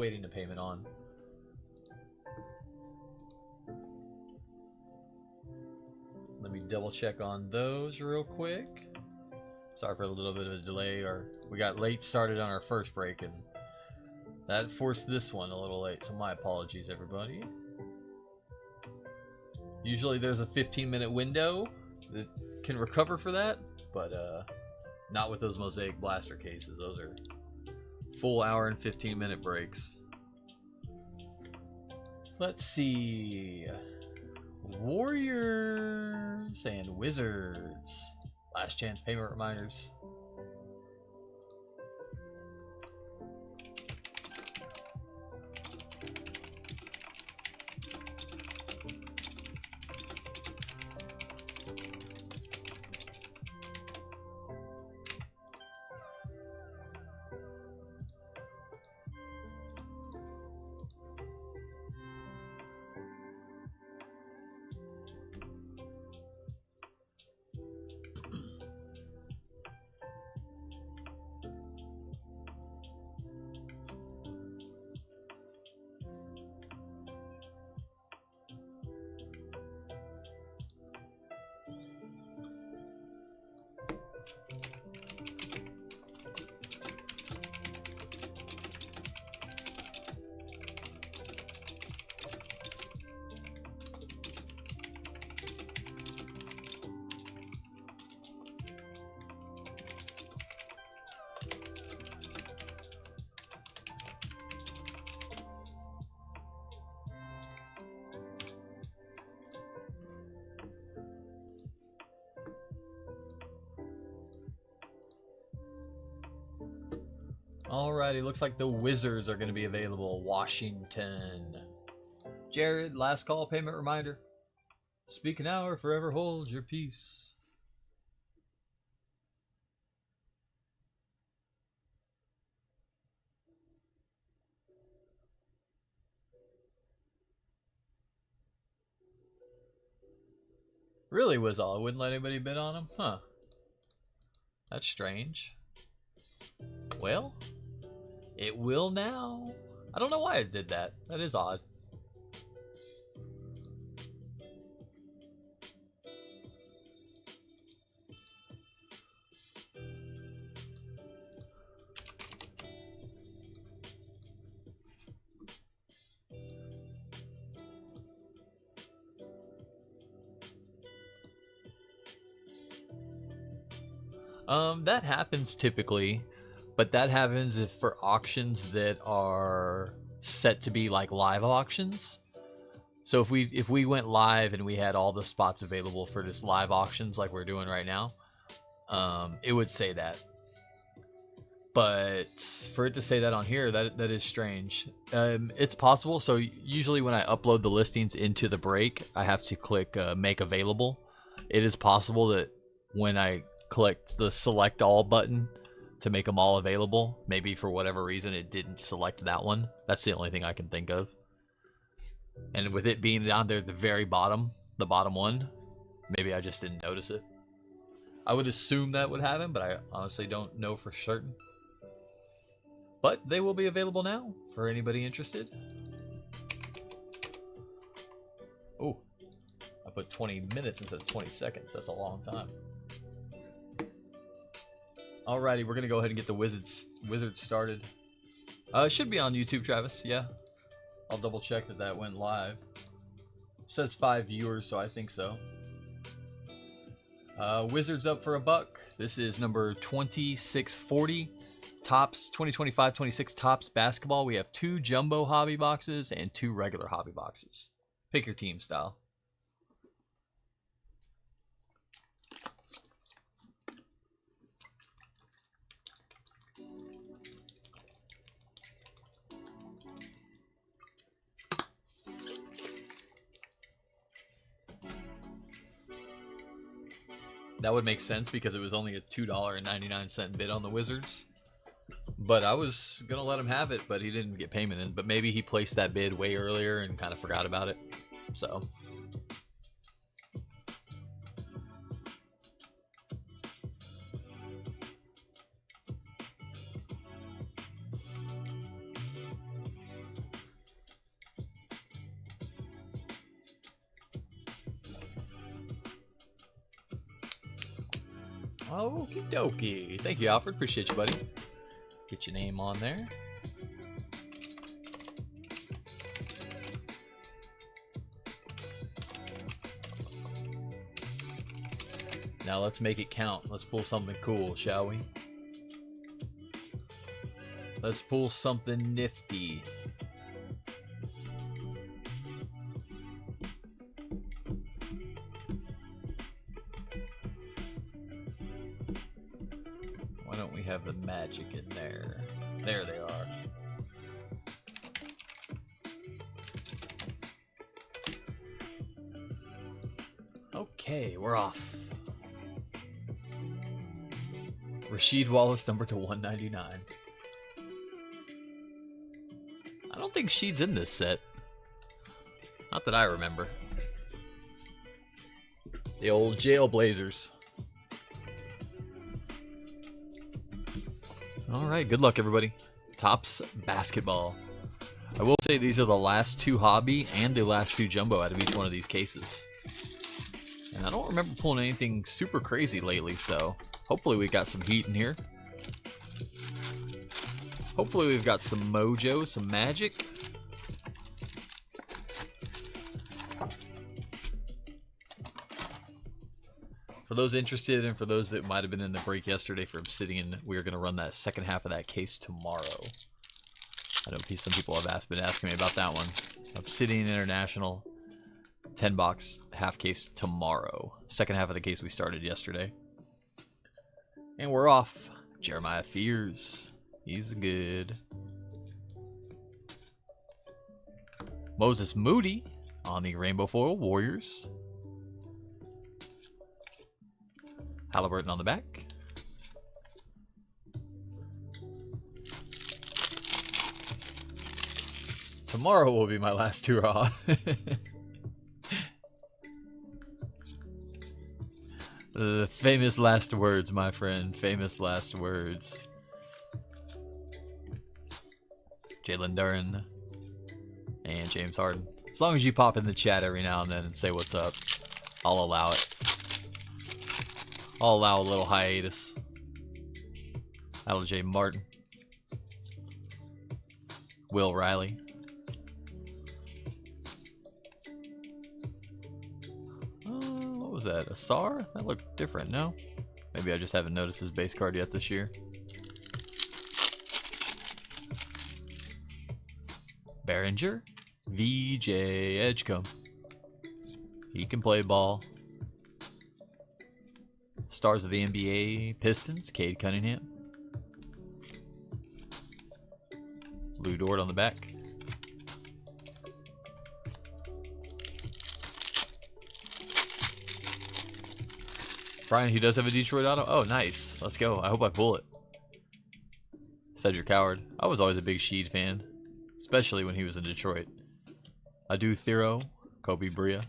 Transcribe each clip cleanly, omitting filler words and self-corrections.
waiting to payment on. Let me double check on those real quick. Sorry for a little bit of a delay, or we got late started on our first break and that forced this one a little late, so my apologies everybody. Usually there's a 15-minute window that can recover for that, but not with those Mosaic Blaster cases. Those are full hour and 15-minute breaks. Let's see. Warriors and Wizards. Last chance payment reminders. Alrighty, looks like the Wizards are going to be available. Washington. Jared, last call payment reminder. Speak now or forever hold your peace. Really, Wizall? Wouldn't let anybody bid on him? Huh. That's strange. Well, it will now. I don't know why it did that. That is odd. That happens typically, but that happens if for auctions that are set to be like live auctions. So if we went live and we had all the spots available for just live auctions like we're doing right now, it would say that. But for it to say that on here, that is strange. It's possible. So usually when I upload the listings into the break, I have to click make available. It is possible that when I click the select all button to make them all available, maybe for whatever reason it didn't select that one. That's the only thing I can think of. And with it being down there at the very bottom, the bottom one, maybe I just didn't notice it. I would assume that would happen, but I honestly don't know for certain. But they will be available now for anybody interested. Oh, I put 20 minutes instead of 20 seconds. That's a long time. Alrighty, we're gonna go ahead and get the Wizards started. It should be on YouTube, Travis. Yeah, I'll double check that went live. It says 5 viewers, so I think so. Wizards up for $1. This is number 2640. Topps 2025-26 Topps basketball. We have 2 jumbo hobby boxes and 2 regular hobby boxes. Pick your team style. That would make sense because it was only a $2.99 bid on the Wizards. But I was going to let him have it, but he didn't get payment in. But maybe he placed that bid way earlier and kind of forgot about it. So. Okie dokie. Thank you, Alfred. Appreciate you, buddy. Get your name on there. Now let's make it count. Let's pull something cool, shall we? Let's pull something nifty. Why don't we have the magic in there? There they are. Okay, we're off. Rasheed Wallace, number to 199. I don't think Sheed's in this set. Not that I remember. The old Jailblazers. Alright, good luck everybody. Topps basketball. I will say these are the last two hobby and the last two jumbo out of each one of these cases. And I don't remember pulling anything super crazy lately, so hopefully we got some heat in here. Hopefully we've got some mojo, some magic. For those interested and for those that might have been in the break yesterday for Obsidian, we're going to run that second half of that case tomorrow. I know some people have been asking me about that one. Obsidian International, 10 box half case tomorrow. Second half of the case we started yesterday. And we're off. Jeremiah Fears. He's good. Moses Moody on the Rainbow Foil Warriors. Halliburton on the back. Tomorrow will be my last hurrah. The famous last words, my friend. Famous last words. Jalen Duren and James Harden. As long as you pop in the chat every now and then and say what's up, I'll allow it. I'll allow a little hiatus. LJ Martin. Will Riley. What was that? A SAR? That looked different, no? Maybe I just haven't noticed his base card yet this year. Behringer. VJ Edgecombe. He can play ball. Stars of the NBA Pistons, Cade Cunningham. Lou Dort on the back. Brian, he does have a Detroit auto. Oh, nice. Let's go. I hope I pull it. Cedric Howard. I was always a big Sheed fan, especially when he was in Detroit. Adu Thero, Kobe Bria.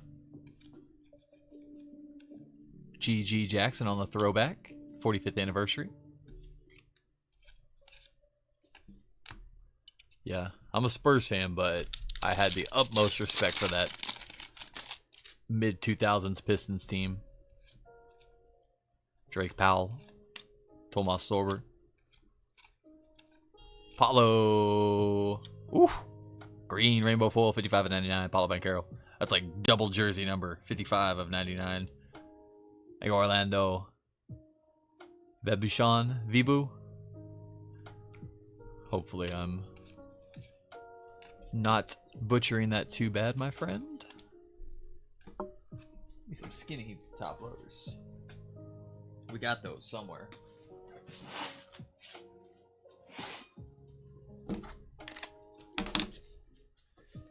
G.G. Jackson on the throwback, 45th anniversary. Yeah, I'm a Spurs fan, but I had the utmost respect for that mid-2000s Pistons team. Drake Powell, Tomas Sorber. Paulo. Oof. Green Rainbow Foil, 55 of 99. Paulo Banchero. That's like double jersey number, 55 of 99. Like Orlando. Vebuchan, Vibu. Hopefully I'm not butchering that too bad, my friend. Give me some skinny top loaders. We got those somewhere.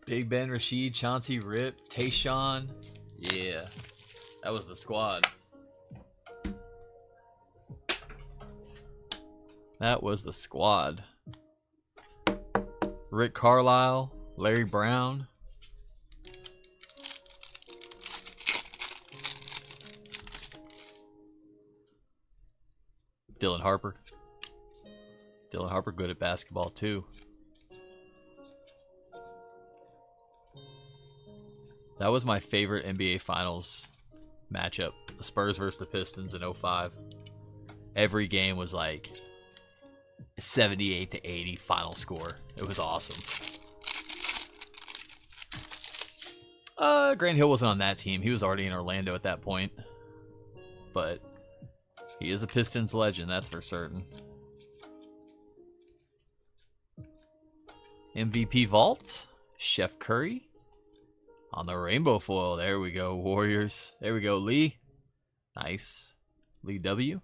Big Ben, Rasheed, Chauncey, Rip, Tayshaun. Yeah, that was the squad. That was the squad. Rick Carlisle, Larry Brown. Dylan Harper. Dylan Harper good at basketball too. That was my favorite NBA Finals matchup. The Spurs versus the Pistons in 05. every game was like 78 to 80 final score. It was awesome. Grant Hill wasn't on that team. He was already in Orlando at that point. But he is a Pistons legend, that's for certain. MVP vault, Chef Curry. On the rainbow foil, there we go, Warriors. There we go, Lee. Nice. Lee W.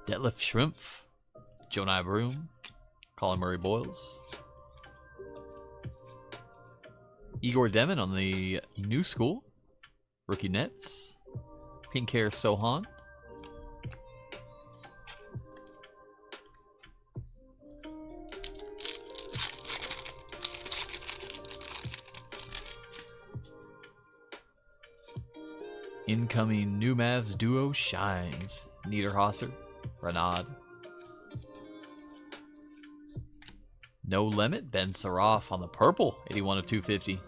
Detlef Schrempf, Jonai Broom, Colin Murray Boyles, Igor Demon on the new school, rookie Nets, Pink Hair Sohan, incoming new Mavs duo shines, Niederhauser, Renard. No limit, Ben Saraf on the purple, 81 of 250.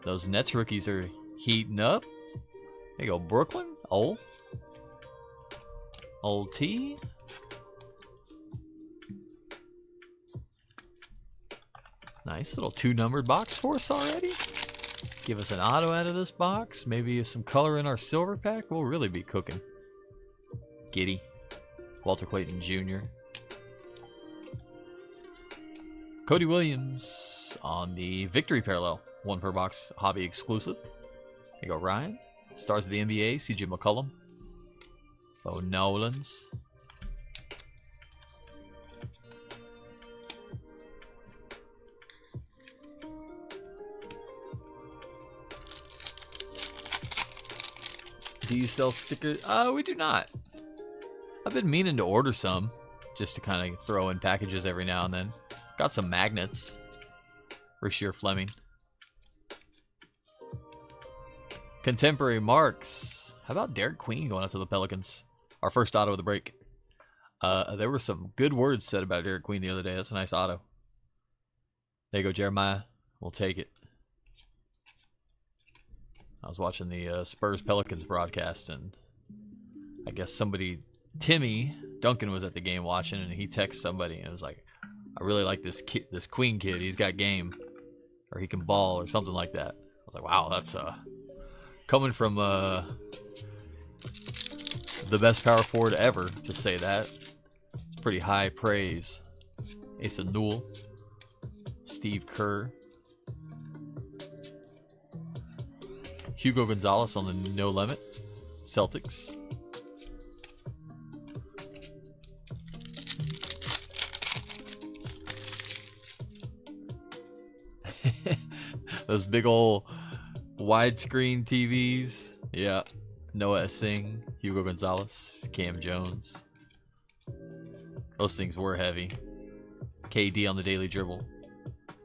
Those Nets rookies are heating up. There you go, Brooklyn, Old T. Nice little 2-numbered box for us already. Give us an auto out of this box. Maybe some color in our silver pack. We'll really be cooking. Giddy, Walter Clayton Jr. Cody Williams on the Victory Parallel. 1 per box, hobby exclusive. There you go, Ryan. Stars of the NBA, CJ McCollum. Bo Nolans. Do you sell stickers? We do not. I've been meaning to order some, just to kind of throw in packages every now and then. Got some magnets. Rasheer Fleming. Contemporary Marks. How about Derek Queen going out to the Pelicans? Our first auto of the break. There were some good words said about Derek Queen the other day. That's a nice auto. There you go, Jeremiah. We'll take it. I was watching the Spurs Pelicans broadcast, and I guess Timmy Duncan was at the game watching, and he texted somebody, and it was like, I really like this Queen kid. He's got game, or he can ball, or something like that. I was like, wow, that's coming from the best power forward ever to say that. Pretty high praise. Asa Newell, Steve Kerr, Hugo Gonzalez on the No Limit, Celtics. Those big old widescreen TVs. Yeah. Noah Singh, Hugo Gonzalez, Cam Jones. Those things were heavy. KD on the daily dribble.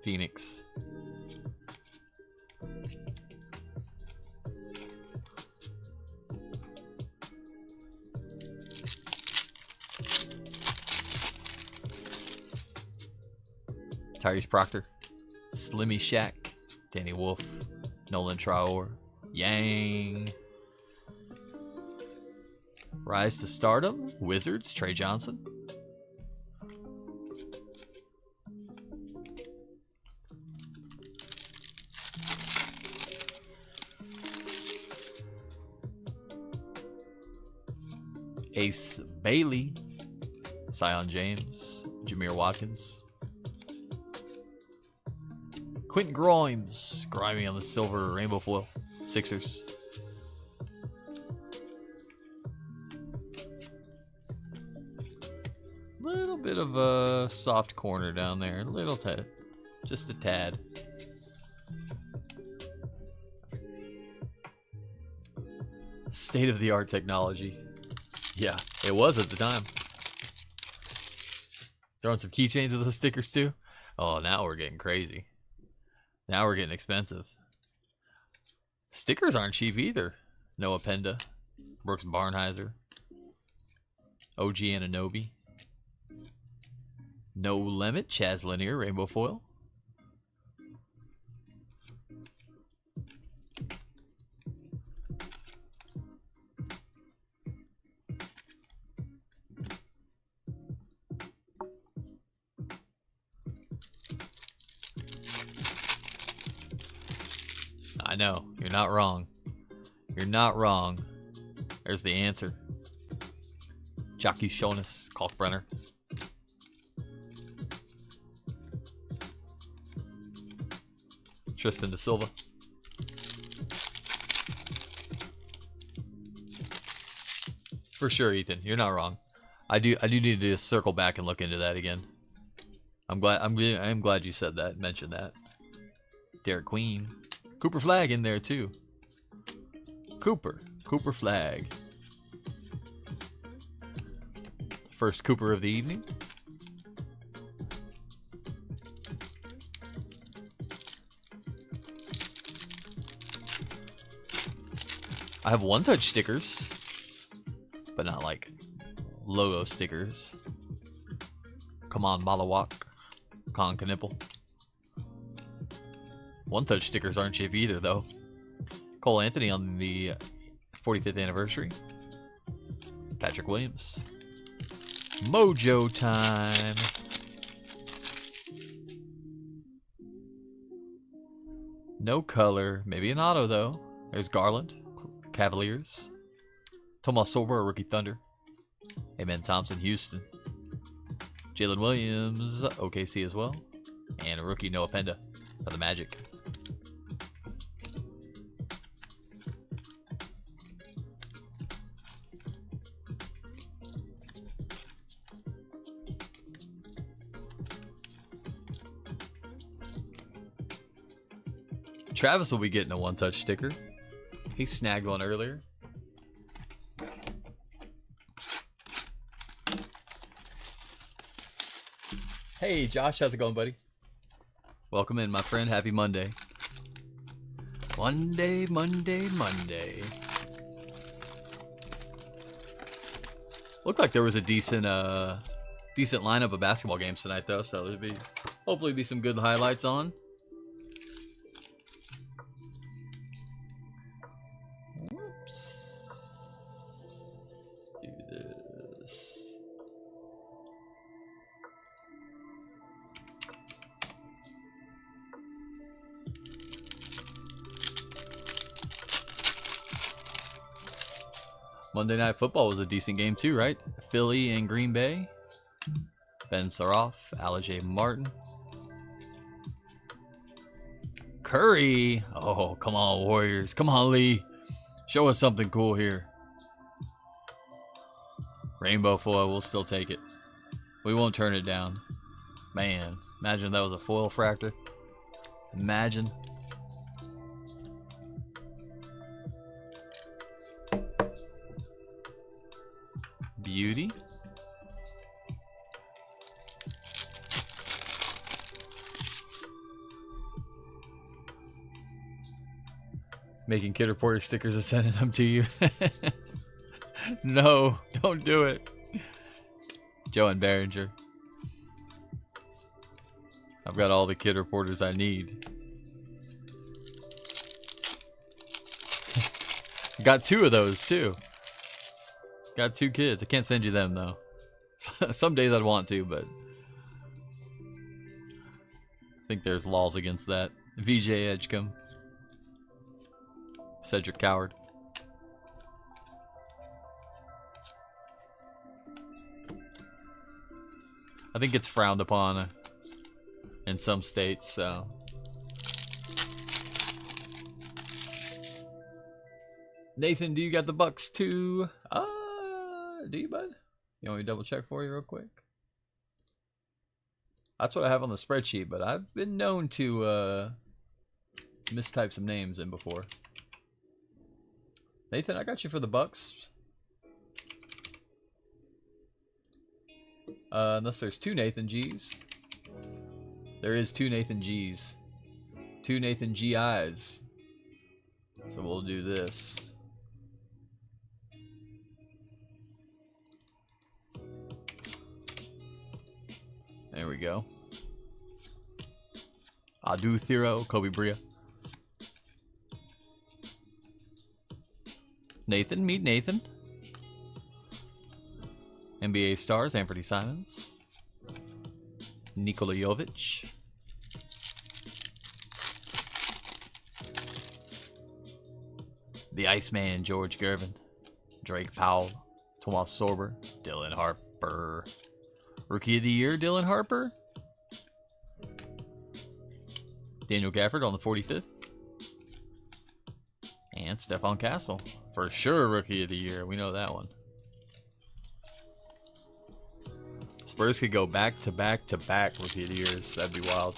Phoenix. Tyrese Proctor. Slimmy Shack. Danny Wolf. Nolan Traore. Yang. Rise to Stardom. Wizards. Trey Johnson. Ace Bailey. Zion James. Jameer Watkins. Quentin Grimes. Grimy on the silver rainbow foil. Sixers. Little bit of a soft corner down there. A little tad. Just a tad. State-of-the-art technology. Yeah, it was at the time. Throwing some keychains with those stickers too. Oh, now we're getting crazy. Now we're getting expensive. Stickers aren't cheap either. Noah Penda. Brooks Barnheiser. OG Ananobi. No Limit, Chaz Linear, Rainbow Foil. I know, you're not wrong. You're not wrong. There's the answer. Jacques Jonas, Kalkbrenner. Tristan Da Silva. For sure, Ethan. You're not wrong. I do need to just circle back and look into that again. I'm glad you said that, mentioned that. Derek Queen. Cooper Flag in there too. Cooper Flag. First Cooper of the evening. I have one-touch stickers, but not like logo stickers. Come on, Malawak. Con Knipple. One-touch stickers aren't cheap either, though. Cole Anthony on the 45th anniversary. Patrick Williams. Mojo time. No color. Maybe an auto, though. There's Garland. Cavaliers. Tomas Sorber, Rookie Thunder. Amen Thompson, Houston. Jalen Williams, OKC as well. And a rookie, Noah Penda for the Magic. Travis will be getting a one-touch sticker. He snagged one earlier. Hey, Josh, how's it going, buddy? Welcome in, my friend. Happy Monday. Monday. Looked like there was a decent lineup of basketball games tonight, though, so there'll be hopefully be some good highlights on. Monday Night Football was a decent game too, right? Philly and Green Bay. Ben Saroff, Alijay Martin. Curry. Oh, come on, Warriors. Come on, Lee. Show us something cool here. Rainbow foil, we'll still take it. We won't turn it down. Man, imagine that was a foil fractor. Imagine. Beauty. Making Kid Reporter stickers and sending them to you. No, don't do it. Joe and Behringer. I've got all the Kid Reporters I need. Got two of those too. Got two kids. I can't send you them though. Some days I'd want to, but I think there's laws against that. VJ Edgecombe. Cedric Coward. I think it's frowned upon in some states, so. Nathan, do you got the Bucks too? Do you, bud? You want me to double check for you real quick? That's what I have on the spreadsheet, but I've been known to mistype some names in before. Nathan, I got you for the Bucks. Unless there's two Nathan G's. There is two Nathan G's. Two Nathan GI's. So we'll do this. There we go. Adu Thero, Kobe Bria. Nathan, meet Nathan. NBA stars, Anthony Simons. Nikola Jovic. The Iceman, George Gervin. Drake Powell. Tomas Sorber. Dylan Harper. Rookie of the Year, Dylan Harper. Daniel Gafford on the 45th. And Stephon Castle. For sure, Rookie of the Year. We know that one. Spurs could go back to back to back Rookie of the Years. That'd be wild.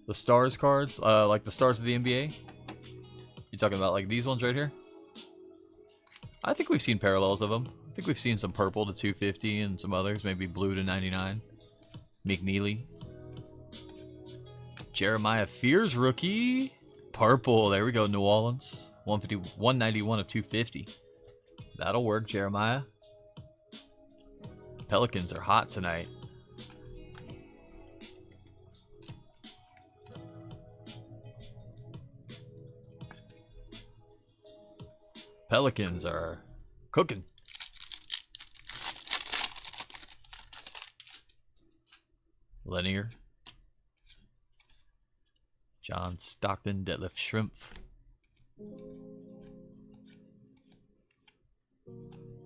The Stars cards, like the Stars of the NBA. You talking about like these ones right here? I think we've seen parallels of them. I think we've seen some purple to 250 and some others, maybe blue to 99. McNeely. Jeremiah Fears rookie. Purple. There we go. New Orleans. 191 of 250. That'll work, Jeremiah. Pelicans are hot tonight. Pelicans are cooking. Linear. John Stockton, Detlef Schrempf.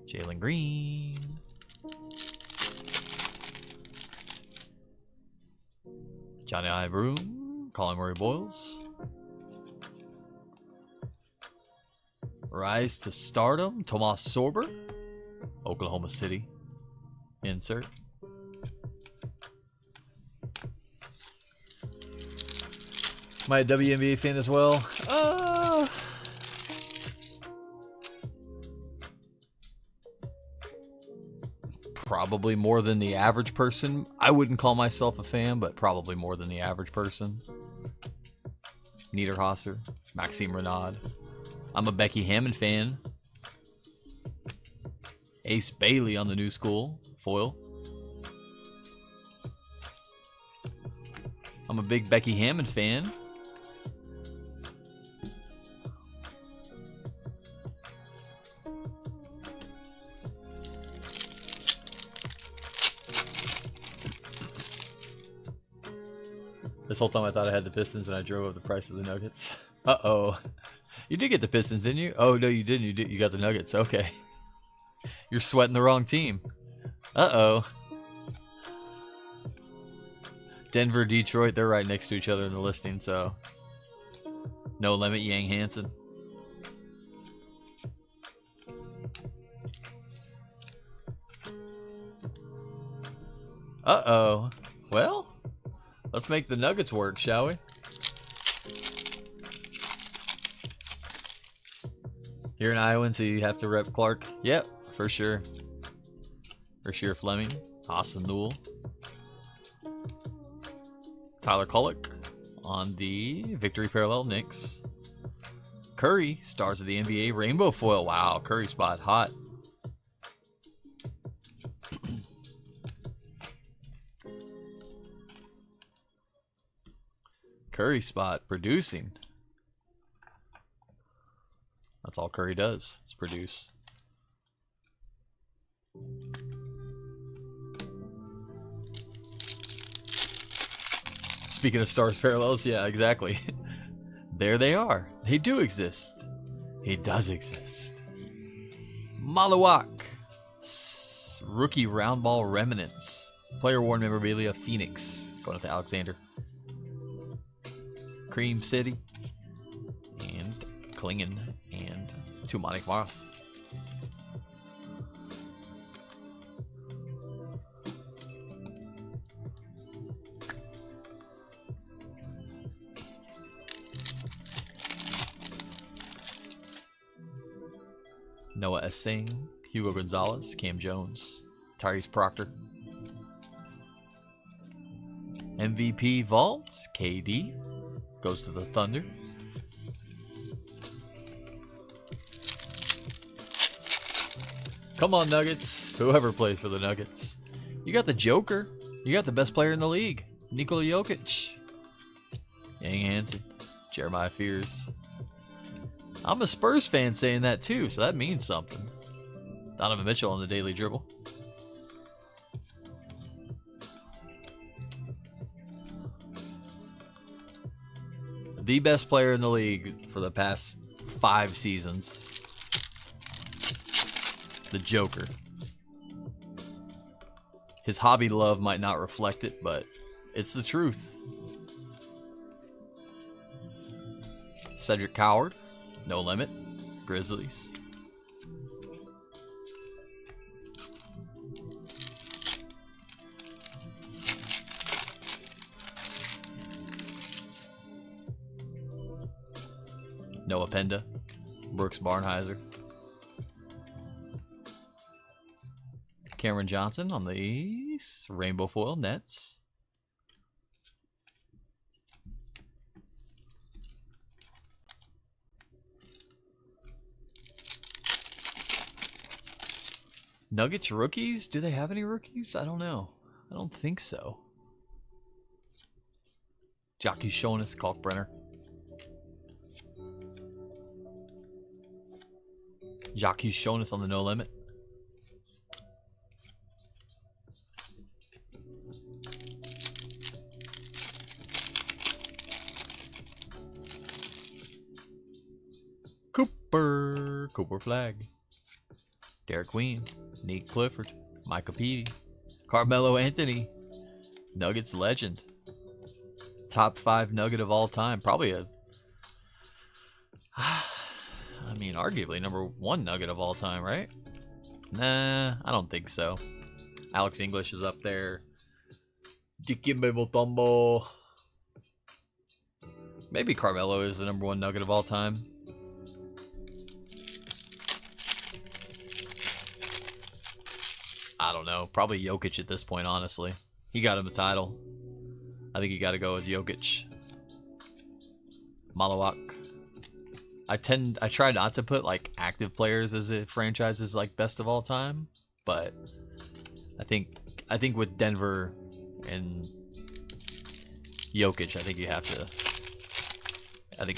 Jalen Green. Johnny I. Broom. Colin Murray Boyles. Rise to stardom. Tomas Sorber. Oklahoma City. Insert. Am I a WNBA fan as well? Probably more than the average person. I wouldn't call myself a fan, but probably more than the average person. Niederhauser, Maxime Renaud. I'm a Becky Hammond fan. Ace Bailey on the new school. Foil. I'm a big Becky Hammond fan. This whole time I thought I had the Pistons and I drove up the price of the Nuggets. Uh-oh. You did get the Pistons, didn't you? Oh, no, you didn't. You got the Nuggets. Okay. You're sweating the wrong team. Uh-oh. Denver, Detroit, they're right next to each other in the listing, so. No limit, Yang Hansen. Uh-oh. Well, let's make the Nuggets work, shall we? You're an Iowan, so you have to rep Clark. Yep, for sure. For sure, Fleming. Austin Newell. Tyler Kolek on the Victory Parallel Knicks. Curry, Stars of the NBA, Rainbow Foil. Wow, Curry spot, hot. Curry spot, producing. That's all Curry does, is produce. Speaking of Stars Parallels, yeah, exactly. There they are. They do exist. He does exist. Malawak. Rookie Round Ball Remnants. Player worn memorabilia, Phoenix. Going up to Alexander. Cream City. And Klingen. And Tumani Mara. Noah Essing, Hugo Gonzalez, Cam Jones, Tyrese Proctor. MVP vaults, KD goes to the Thunder. Come on, Nuggets. Whoever plays for the Nuggets. You got the Joker. You got the best player in the league, Nikola Jokic. Yang Hansen. Jeremiah Fears. I'm a Spurs fan saying that too, so that means something. Donovan Mitchell on the daily dribble. The best player in the league for the past 5 seasons. The Joker. His hobby love might not reflect it, but it's the truth. Cedric Coward. No limit. Grizzlies. Noah Penda. Brooks Barnheiser. Cameron Johnson on the rainbow foil Nets. Nuggets rookies? Do they have any rookies? I don't know. I don't think so. Jockey Shonis, Kalkbrenner. Jockey Shonis on the no limit. Cooper Flag. Derek Queen. Nick Clifford. Micah Peedy. Carmelo Anthony. Nuggets legend. Top 5 Nugget of all time. Probably a... I mean, arguably number 1 Nugget of all time, right? Nah, I don't think so. Alex English is up there. Dikembe Mutombo. Maybe Carmelo is the number 1 Nugget of all time. I don't know. Probably Jokic at this point, honestly. He got him a title. I think you got to go with Jokic. Malawak. I try not to put like active players as a franchise's like best of all time, but I think with Denver and Jokic, I think it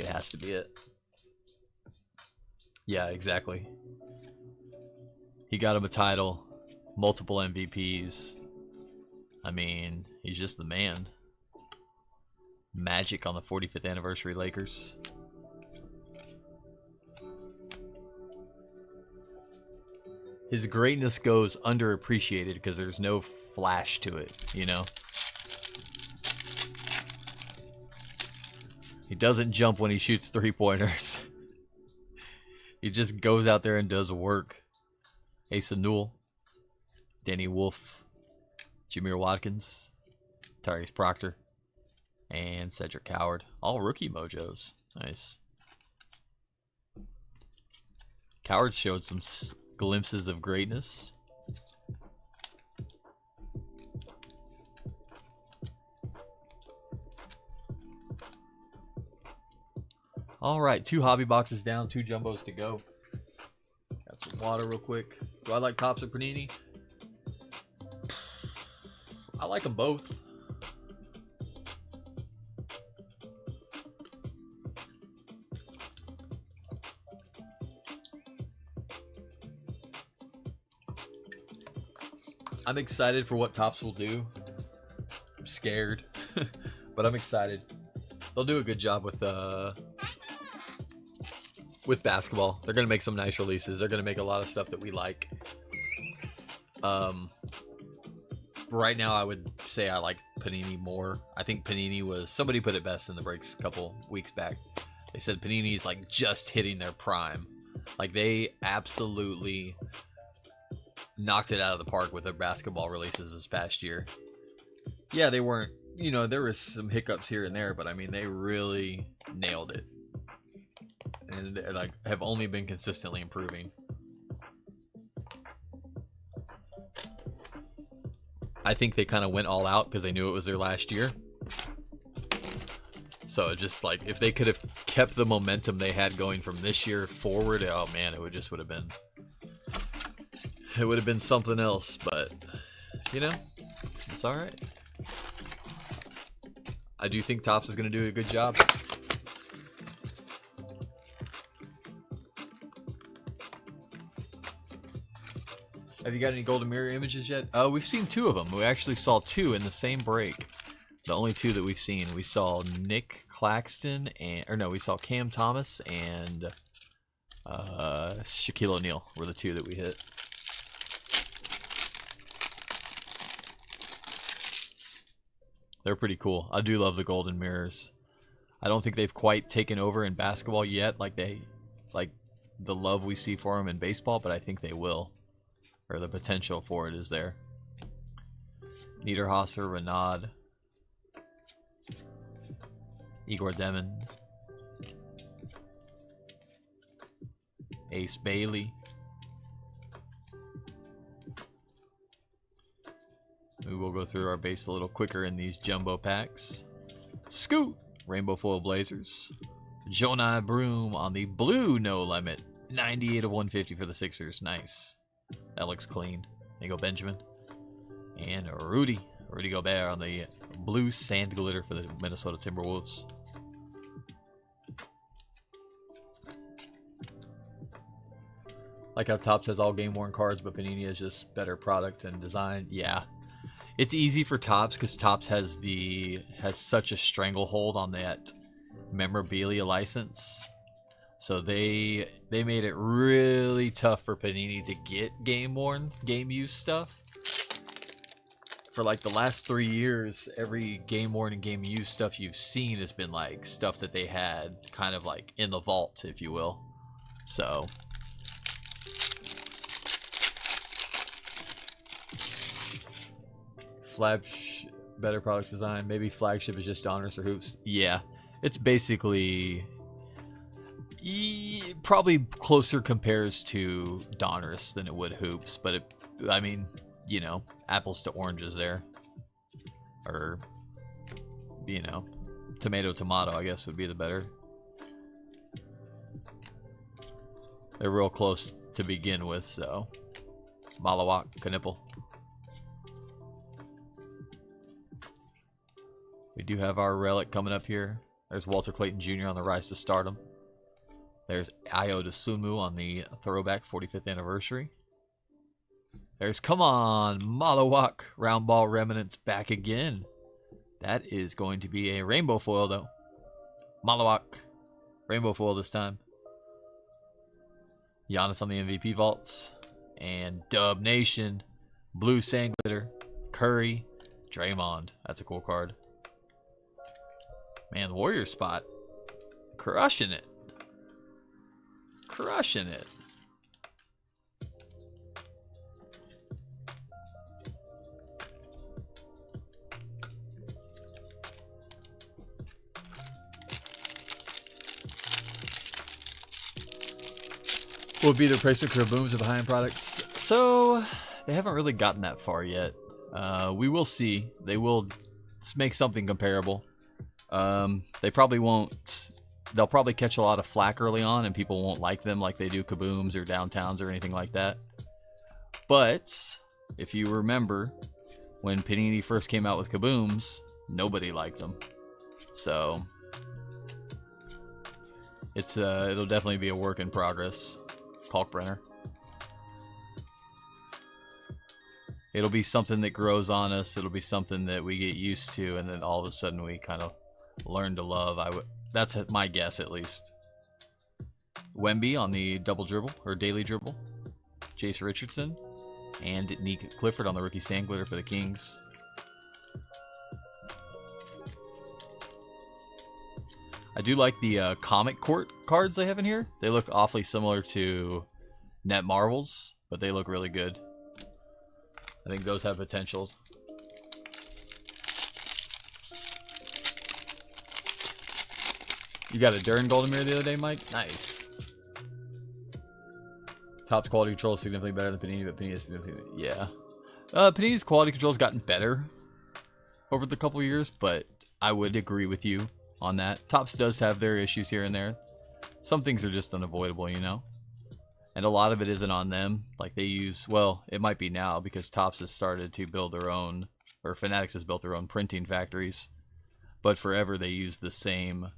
has to be it. Yeah, exactly. He got him a title. Multiple MVPs. I mean, he's just the man. Magic on the 45th anniversary Lakers. His greatness goes underappreciated because there's no flash to it, you know? He doesn't jump when he shoots 3-pointers. He just goes out there and does work. Asa Newell. Danny Wolf, Jameer Watkins, Tyrese Proctor, and Cedric Coward. All rookie mojos. Nice. Coward showed some glimpses of greatness. All right, 2 hobby boxes down, 2 jumbos to go. Got some water real quick. Do I like Topps or Panini? I like them both. I'm excited for what Topps will do. I'm scared, but I'm excited. They'll do a good job with basketball. They're gonna make some nice releases. They're gonna make a lot of stuff that we like. Right now, I would say I like Panini more. I think Panini was... Somebody put it best in the breaks a couple weeks back. They said Panini's like just hitting their prime. Like they absolutely knocked it out of the park with their basketball releases this past year. Yeah, they weren't... You know, there was some hiccups here and there, but I mean, they really nailed it. And they, like, have only been consistently improving. I think they kind of went all out because they knew it was their last year. So just like if they could have kept the momentum they had going from this year forward, oh man, it would have been It would have been something else, but you know, it's all right. I do think Topps is going to do a good job. Have you got any Golden Mirror images yet? We've seen 2 of them. We actually saw 2 in the same break. The only 2 that we've seen. We saw Nick Claxton we saw Cam Thomas and Shaquille O'Neal were the 2 that we hit. They're pretty cool. I do love the Golden Mirrors. I don't think they've quite taken over in basketball yet, like the love we see for them in baseball, but I think they will. Or the potential for it is there. Niederhauser, Renaud, Igor Demon, Ace Bailey. We will go through our base a little quicker in these jumbo packs. Scoot! Rainbow Foil Blazers. Jonah Broom on the blue no limit. 98 of 150 for the Sixers. Nice. That looks clean. There you go, Benjamin. And Rudy Gobert on the blue sand glitter for the Minnesota Timberwolves. Like how Topps has all game worn cards, but Panini is just better product and design. Yeah. It's easy for Topps because Topps has such a stranglehold on that memorabilia license. So they made it really tough for Panini to get game worn, game used stuff. For like the last 3 years, every game worn and game used stuff you've seen has been like stuff that they had kind of like in the vault, if you will. So better products design. Maybe flagship is just Donruss or Hoops. Yeah, it's basically probably closer compares to Donruss than it would Hoops, but I mean, you know, apples to oranges there, or you know, tomato, I guess would be the better. They're real close to begin with, so Malawak, Knipple. We do have our relic coming up here. There's Walter Clayton Jr. on the rise to stardom. There's Ayo Dosunmu on the throwback 45th anniversary. There's, come on, Malawak, round ball remnants back again. That is going to be a rainbow foil, though. Malawak, rainbow foil this time. Giannis on the MVP vaults. And Dub Nation, blue sand glitter, Curry, Draymond. That's a cool card. Man, Warrior spot. Crushing it. Crushing it. What would be the replacement for booms of the high-end products? So, they haven't really gotten that far yet. We will see. They will make something comparable. They probably won't. They'll probably catch a lot of flack early on, and people won't like them like they do Kabooms or Downtowns or anything like that. But if you remember, when Panini first came out with Kabooms, nobody liked them. So it's it'll definitely be a work in progress. Kalkbrenner. It'll be something that grows on us. It'll be something that we get used to, and then all of a sudden we kind of learn to love. That's my guess, at least. Wemby on the double dribble or daily dribble. Jace Richardson and Nick Clifford on the rookie sand glitter for the Kings. I do like the comic court cards they have in here. They look awfully similar to Net Marvels, but they look really good. I think those have potential. You got a Duran Golden Mirror the other day, Mike? Nice. Topps quality control is significantly better than Panini, but Panini is significantly... Yeah. Panini's quality control has gotten better over the couple years, but I would agree with you on that. Topps does have their issues here and there. Some things are just unavoidable, you know? And a lot of it isn't on them. Like they use, well, it might be now because Topps has started to build their own, or Fanatics has built their own printing factories. But forever they used the same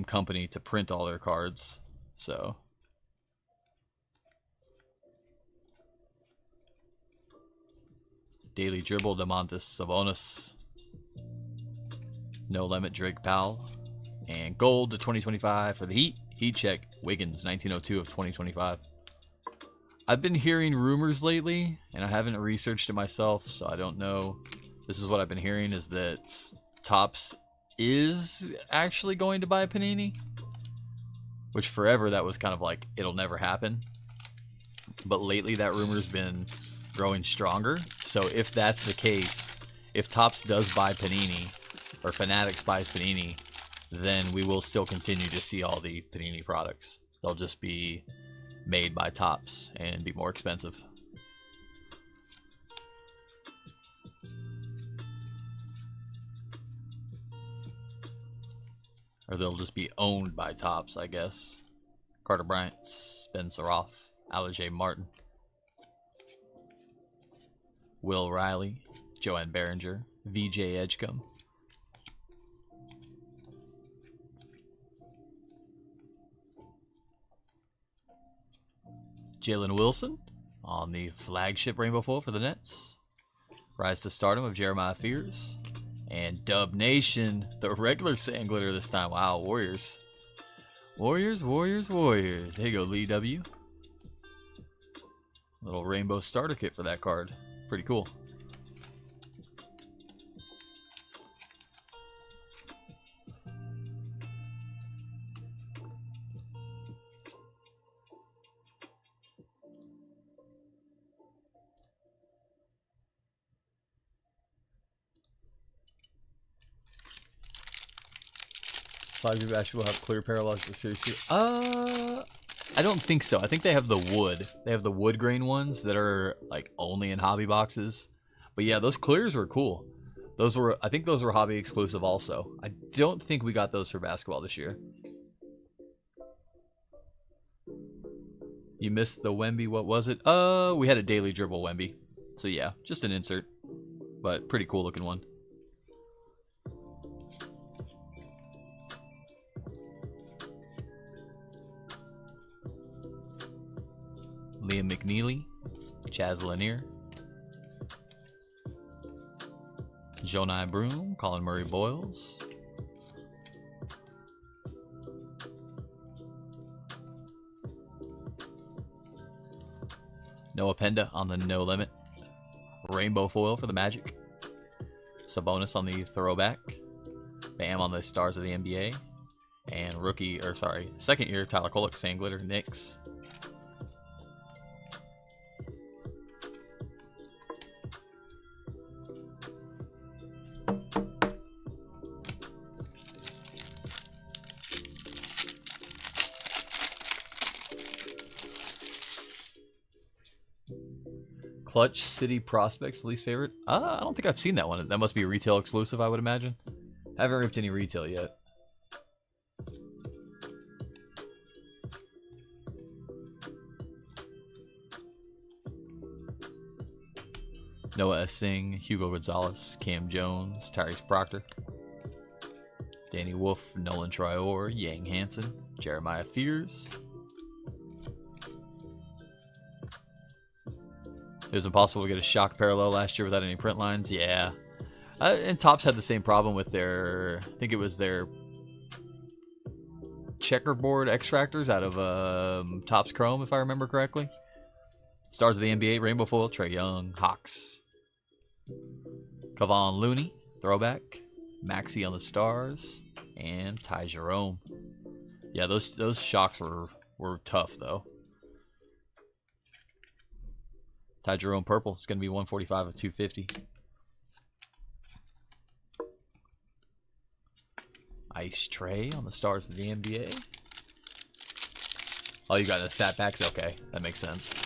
company to print all their cards. So Daily Dribble, Domantas Sabonis, No Limit, Drake Powell, and gold to 2025 for the Heat. Heat check, Wiggins, 1902 of 2025. I've been hearing rumors lately, and I haven't researched it myself, so I don't know. This is what I've been hearing, is that Topps is actually going to buy Panini. Which forever, that was kind of like, it'll never happen. But lately, that rumor's been growing stronger. So if that's the case, if Topps does buy Panini, or Fanatics buys Panini, then we will still continue to see all the Panini products. They'll just be made by Topps and be more expensive. Or they'll just be owned by Topps, I guess. Carter Bryant, Ben Saroff, Alger Martin, Will Riley, Joanne Behringer, VJ Edgecombe. Jalen Wilson on the flagship rainbow foil for the Nets. Rise to stardom of Jeremiah Fears. And Dub Nation, the regular sand glitter this time. Wow, Warriors. Warriors, Warriors, Warriors. Here you go, Lee W. Little rainbow starter kit for that card. Pretty cool. Flagship basketball have clear parallels to Series 2. I don't think so. I think they have the wood. They have the wood grain ones that are like only in hobby boxes. But yeah, those clears were cool. Those were, I think those were hobby exclusive also. I don't think we got those for basketball this year. You missed the Wemby. What was it? We had a Daily Dribble Wemby. So yeah, just an insert. But pretty cool looking one. Liam McNeely, Chaz Lanier, Jonai Broom, Colin Murray Boyles, Noah Penda on the No Limit, rainbow foil for the Magic, Sabonis on the throwback, Bam on the Stars of the NBA, and second year Tyler Kolek, Sand Glitter, Knicks. Clutch City Prospects, least favorite? I don't think I've seen that one. That must be a retail exclusive, I would imagine. I haven't ripped any retail yet. Noah Essing, Hugo Gonzalez, Cam Jones, Tyrese Proctor, Danny Wolf, Nolan Trior, Yang Hansen, Jeremiah Fears. It was impossible to get a shock parallel last year without any print lines. Yeah. And Topps had the same problem with their, I think it was their checkerboard extractors out of Topps Chrome, if I remember correctly. Stars of the NBA, rainbow foil, Trae Young, Hawks, Kevon Looney, throwback, Maxey on the Stars, and Ty Jerome. Yeah, those shocks were tough though. Ty Jerome purple. It's going to be 145 of 250. Ice Tray on the Stars of the NBA. Oh, you got the stat packs? Okay, that makes sense.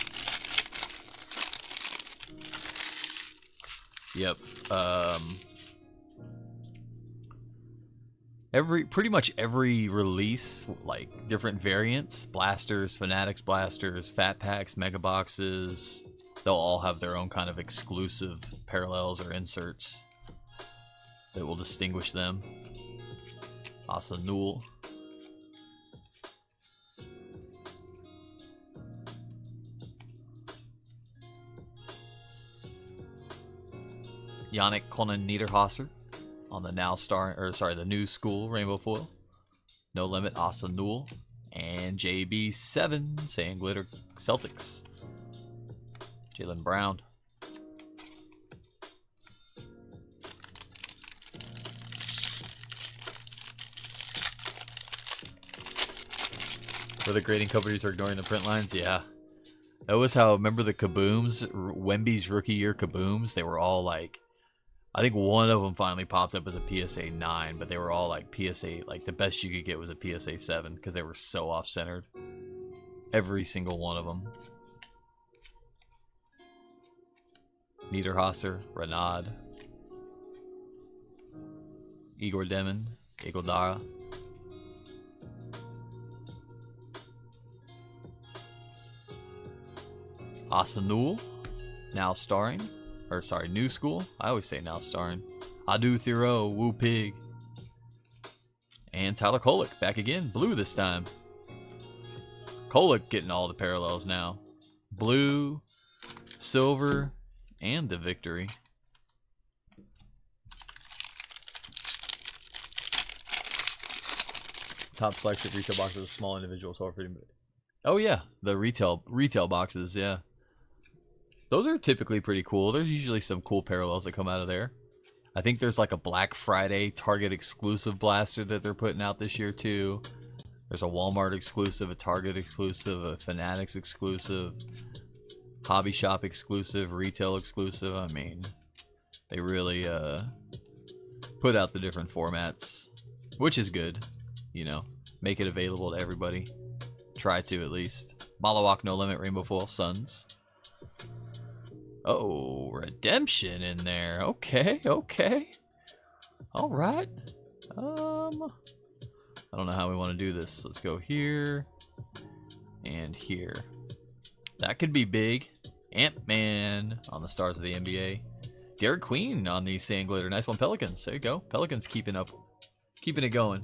Yep. Pretty much every release, like different variants, blasters, fanatics blasters, fat packs, mega boxes, they'll all have their own kind of exclusive parallels or inserts that will distinguish them. Asanul. Yannick Conan Niederhasser on the the new school Rainbow Foil. No Limit Asanul. And JB7 Sand Glitter Celtics. Jaylen Brown. Where the grading companies are ignoring the print lines? Yeah. That was how, remember the Kabooms? Wemby's rookie year Kabooms? They were all like, I think one of them finally popped up as a PSA 9, but they were all like PSA, like the best you could get was a PSA 7 because they were so off-centered. Every single one of them. Niederhasser, Renaud, Igor Demon, Iguodara. Asanul, now starring. Or sorry, new school. I always say now starring. Adu Thiro, Woo Pig. And Tyler Kolek back again. Blue this time. Kolek getting all the parallels now. Blue, silver, and the victory. Top flagship retail boxes, small individual 12 freedom. Oh yeah, the retail boxes, yeah. Those are typically pretty cool. There's usually some cool parallels that come out of there. I think there's like a Black Friday Target exclusive blaster that they're putting out this year too. There's a Walmart exclusive, a Target exclusive, a Fanatics exclusive, Hobby Shop exclusive, retail exclusive. I mean, they really put out the different formats, which is good. You know, make it available to everybody. Try to at least. Malawak No Limit Rainbow Foil Suns. Oh, redemption in there. Okay, okay. All right. I don't know how we want to do this. Let's go here and here. That could be big. Ant-Man on the Stars of the NBA. Derek Queen on the Sand Glitter. Nice one, Pelicans. There you go. Pelicans keeping it going.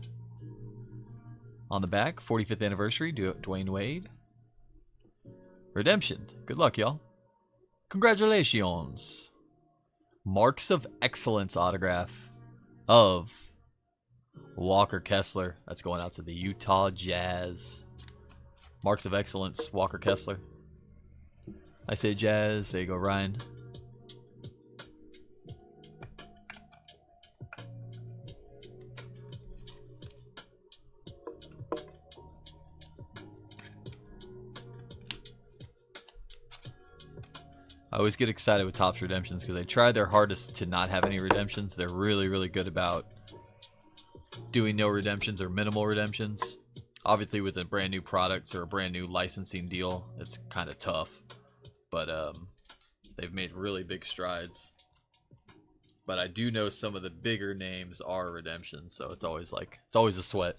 On the back, 45th anniversary, Dwayne Wade. Redemption. Good luck, y'all. Congratulations. Marks of Excellence autograph of Walker Kessler. That's going out to the Utah Jazz. Marks of Excellence, Walker Kessler. I say Jazz. There you go, Ryan. I always get excited with Topps redemptions because they try their hardest to not have any redemptions. They're really, really good about doing no redemptions or minimal redemptions. Obviously, with a brand new product or a brand new licensing deal, it's kind of tough. But they've made really big strides. But I do know some of the bigger names are redemptions, so it's always a sweat.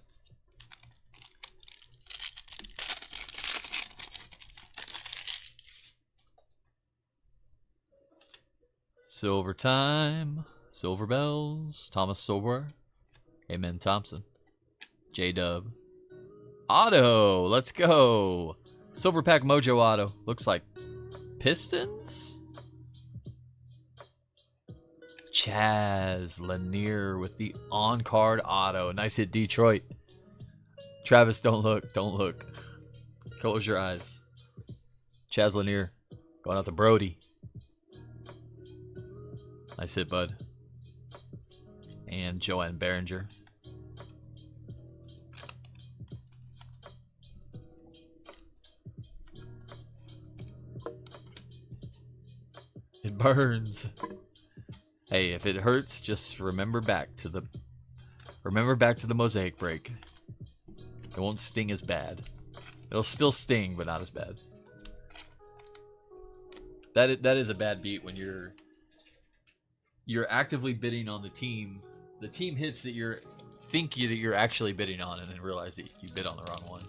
Silver time. Silver bells. Thomas Sobor. Amen Thompson. J-Dub. Auto. Let's go. Silver pack Mojo auto. Looks like Pistons. Chaz Lanier with the on-card auto. Nice hit, Detroit. Travis, don't look. Don't look. Close your eyes. Chaz Lanier. Going out to Brody. Nice hit, bud. And Joanne Behringer. It burns. Hey, if it hurts, just remember back to the mosaic break. It won't sting as bad. It'll still sting, but not as bad. That is a bad beat when you're actively bidding on the team. The team hits that you're think you're actually bidding on and then realize that you bid on the wrong one.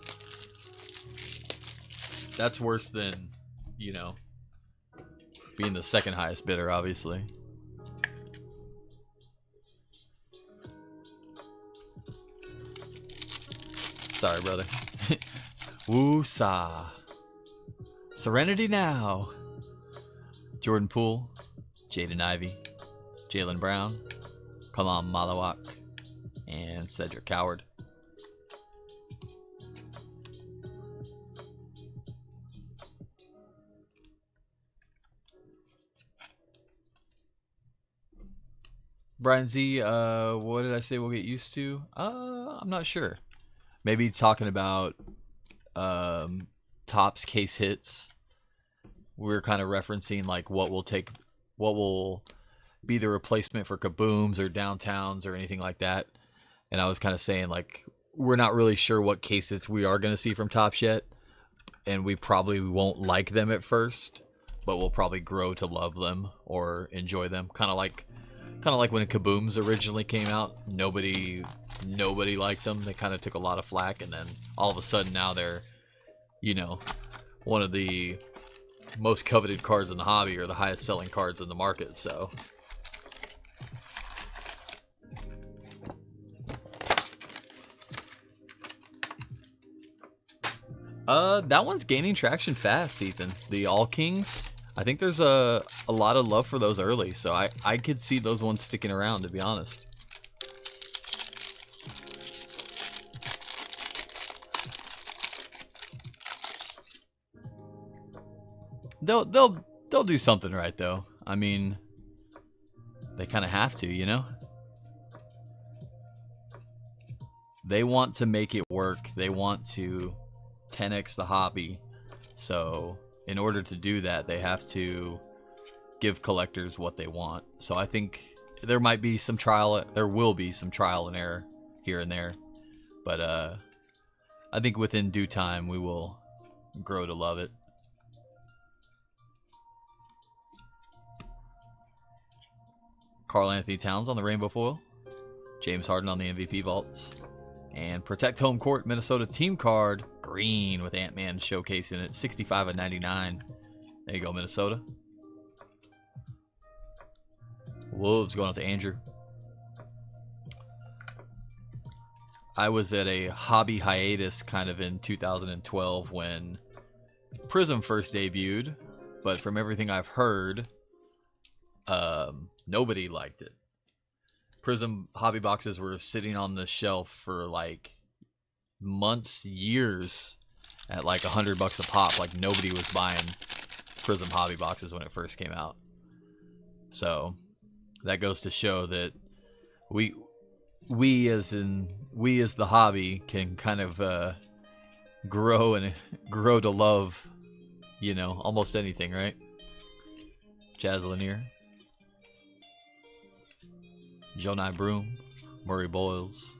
That's worse than, you know, being the second highest bidder, obviously. Sorry, brother. Woo-sa. Serenity now. Jordan Poole, Jaden Ivey, Jalen Brown, Kalam Malawak, and Cedric Coward. Brian Z, what did I say we'll get used to? I'm not sure. Maybe talking about TOPPS case hits. We're kind of referencing like what will be the replacement for kabooms or downtowns or anything like that. And I was kind of saying like we're not really sure what case hits we are going to see from TOPPS yet, and we probably won't like them at first, but we'll probably grow to love them or enjoy them. Kind of like when kabooms originally came out, nobody liked them. They kind of took a lot of flack, and then all of a sudden now they're, you know, one of the most coveted cards in the hobby or the highest selling cards in the market. So that one's gaining traction fast, Ethan. The All Kings, I think there's a lot of love for those early, so I could see those ones sticking around, to be honest. They'll do something right though. I mean, they kind of have to, you know? They want to make it work. They want to 10x the hobby. So in order to do that, they have to give collectors what they want. So I think there will be some trial and error here and there. But I think within due time, we will grow to love it. Karl Anthony Towns on the Rainbow Foil. James Harden on the MVP vaults. And Protect Home Court Minnesota team card. Green with Ant-Man showcasing it. 65 of 99. There you go, Minnesota. Wolves going out to Andrew. I was at a hobby hiatus kind of in 2012 when Prism first debuted. But from everything I've heard, nobody liked it. Prism hobby boxes were sitting on the shelf for like months, years at like $100 a pop. Like nobody was buying Prism hobby boxes when it first came out. So that goes to show that we as the hobby can kind of grow to love, you know, almost anything, right? Jazz Lanier, Jonai Broom, Murray Boyles,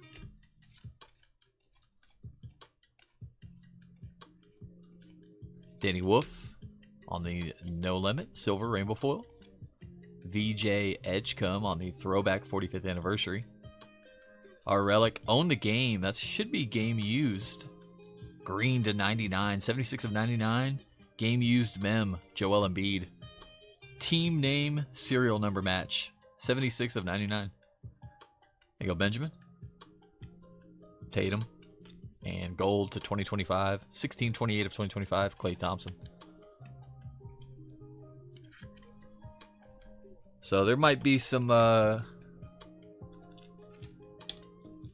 Danny Wolf on the No Limit Silver Rainbow Foil, VJ Edgecombe on the Throwback 45th Anniversary, our Relic Own the Game, that should be game used, green to 99, 76 of 99, game used mem, Joel Embiid, team name serial number match, 76 of 99. There you go, Benjamin. Tatum. And gold to 2025. 1628 of 2025. Klay Thompson. So there might be some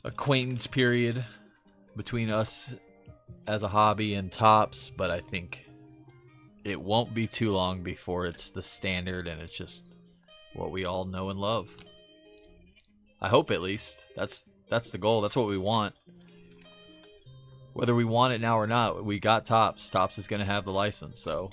acquaintance period between us as a hobby and TOPPS, but I think it won't be too long before it's the standard and it's just what we all know and love. I hope, at least. That's the goal. That's what we want. Whether we want it now or not, we got TOPPS. TOPPS is going to have the license, so.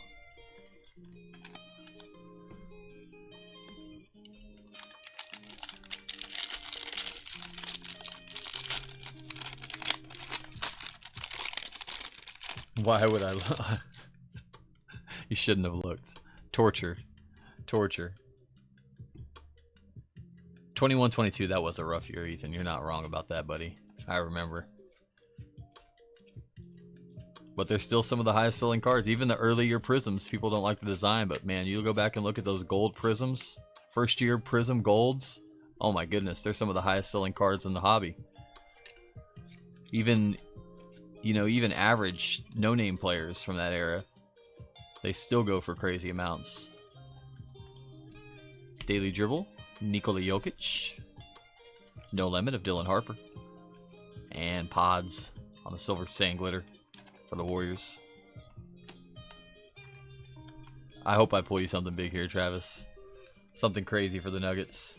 Why would I look? You shouldn't have looked. Torture. Torture. 21-22, that was a rough year, Ethan. You're not wrong about that, buddy. I remember. But they're still some of the highest selling cards. Even the early year Prisms, people don't like the design, but man, you go back and look at those gold Prisms, first year Prism Golds. Oh my goodness, they're some of the highest selling cards in the hobby. Even, you know, even average no-name players from that era, they still go for crazy amounts. Daily Dribble, Nikola Jokic. No Limit of Dylan Harper. And Pods on the Silver Sand Glitter for the Warriors. I hope I pull you something big here, Travis. Something crazy for the Nuggets.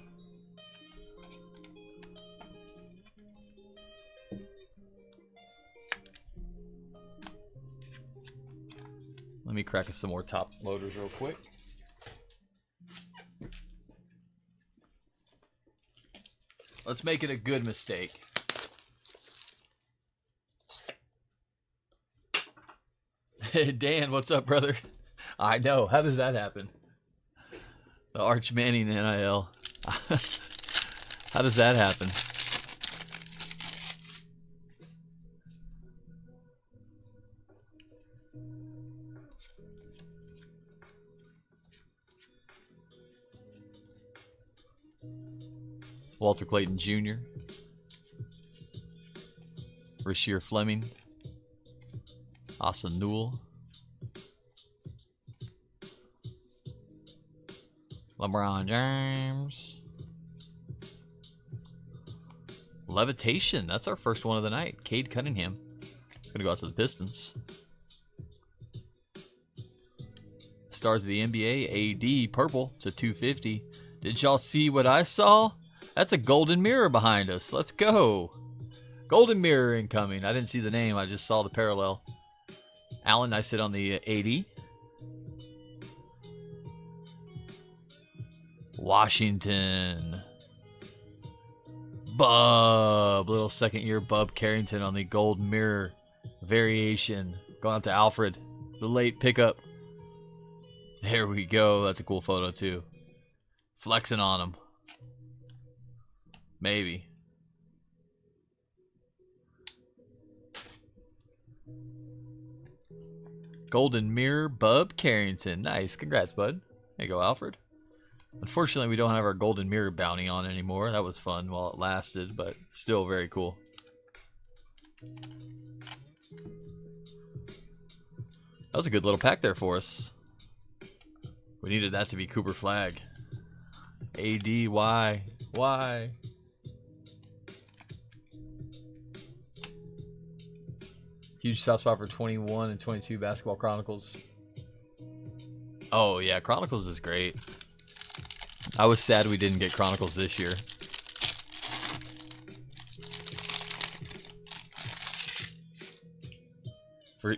Let me crack us some more top loaders real quick. Let's make it a good mistake. Dan, what's up, brother? I know. How does that happen? The Arch Manning NIL. How does that happen? Walter Clayton Jr. Rasheer Fleming. Austin Newell. LeBron James. Levitation. That's our first one of the night. Cade Cunningham. It's going to go out to the Pistons. Stars of the NBA. AD. Purple. It's a 250. Did y'all see what I saw? That's a golden mirror behind us. Let's go. Golden mirror incoming. I didn't see the name. I just saw the parallel. Allen, I sit on the 80. Washington. Bub. Little second year Bub Carrington on the gold mirror variation. Going out to Alfred. The late pickup. There we go. That's a cool photo too. Flexing on him. Maybe. Golden Mirror, Bub Carrington. Nice. Congrats, bud. There you go, Alfred. Unfortunately, we don't have our Golden Mirror bounty on anymore. That was fun while it lasted, but still very cool. That was a good little pack there for us. We needed that to be Cooper Flag. AD, why? Why? Huge soft spot for 21 and 22 Basketball Chronicles. Oh, yeah, Chronicles is great. I was sad we didn't get Chronicles this year.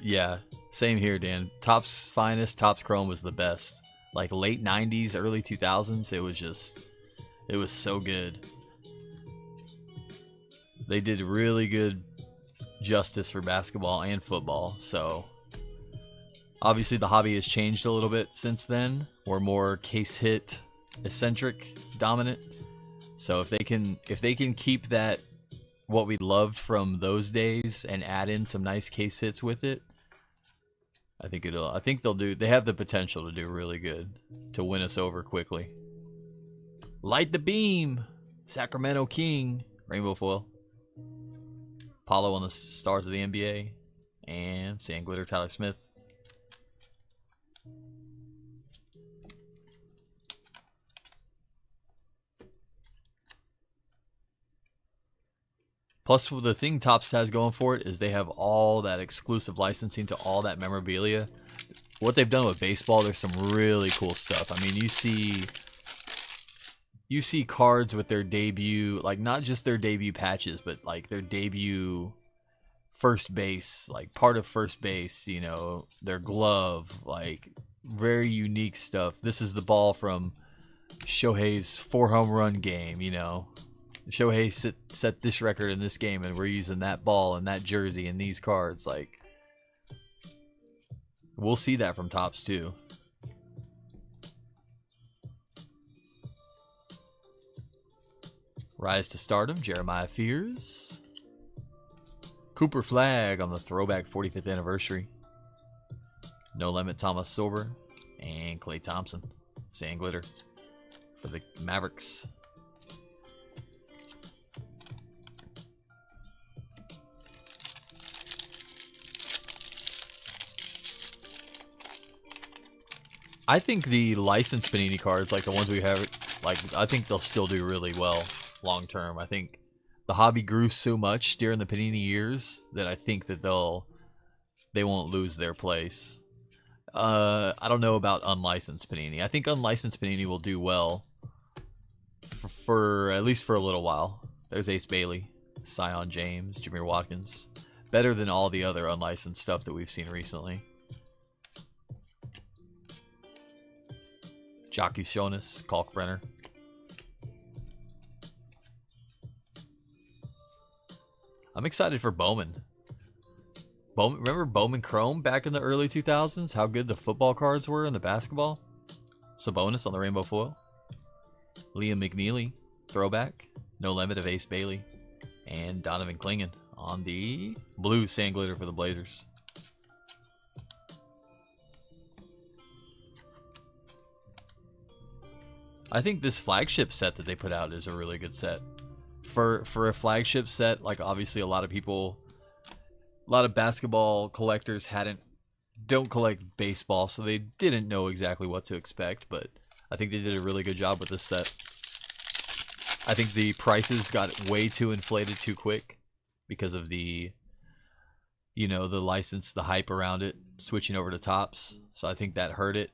Yeah, same here, Dan. Topps Finest, Topps Chrome was the best. Like late 90s, early 2000s, it was so good. They did really good justice for basketball and football. So obviously the hobby has changed a little bit since then. We're more case hit eccentric dominant. So if they can keep that, what we loved from those days, and add in some nice case hits with it, I think they'll do. They have the potential to do really good, to win us over quickly. Light the beam, Sacramento King, rainbow foil. Apollo on the Stars of the NBA, and Sand Glitter Tyler Smith. Plus, the thing Topps has going for it is they have all that exclusive licensing to all that memorabilia. What they've done with baseball, there's some really cool stuff. I mean, you see cards with their debut, like not just their debut patches, but like their debut first base, like part of first base, you know, their glove, like very unique stuff. This is the ball from Shohei's 4-home run game, you know. Shohei set this record in this game, and we're using that ball and that jersey and these cards. Like, we'll see that from Topps too. Rise to Stardom, Jeremiah Fears. Cooper Flag on the throwback 45th anniversary. No Limit, Thomas Sorber. And Klay Thompson. Sand Glitter for the Mavericks. I think the licensed Panini cards, like the ones we have, like I think they'll still do really well long term. I think the hobby grew so much during the Panini years that I think that they won't lose their place. I don't know about unlicensed Panini. I think unlicensed Panini will do well for at least for a little while. There's Ace Bailey, Sion James, Jameer Watkins. Better than all the other unlicensed stuff that we've seen recently. Jockey Jonas, Kalkbrenner. I'm excited for Bowman. Remember Bowman Chrome back in the early 2000s? How good the football cards were in the basketball? Sabonis on the rainbow foil. Liam McNeely, throwback. No Limit of Ace Bailey. And Donovan Clingan on the blue sand glitter for the Blazers. I think this flagship set that they put out is a really good set. For a flagship set, like obviously a lot of basketball collectors don't collect baseball, so they didn't know exactly what to expect, but I think they did a really good job with this set. I think the prices got way too inflated too quick because of the license, the hype around it, switching over to Topps. So I think that hurt it.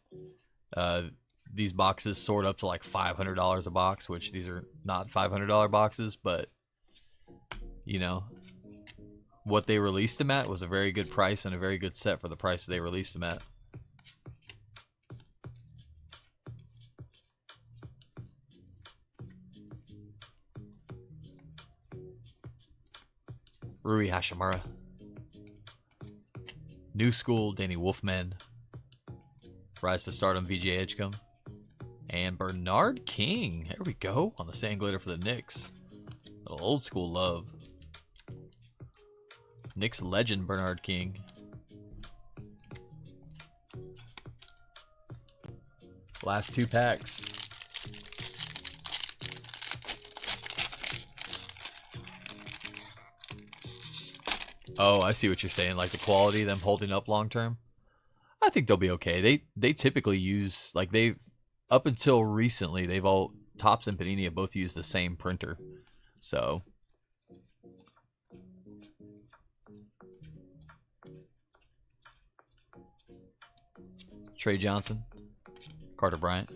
These boxes soared up to like $500 a box, which these are not $500 boxes, but what they released them at was a very good price and a very good set for the price they released them at. Rui Hashimura. New School, Danny Wolfman. Rise to Stardom, VJ Edgecombe. And Bernard King. There we go. On the sand glitter for the Knicks. A little old school love. Knicks legend Bernard King. Last two packs. Oh, I see what you're saying. Like the quality, them holding up long term. I think they'll be okay. They typically use, like up until recently, they've all, Topps and Panini have both used the same printer. So Trey Johnson, Carter Bryant,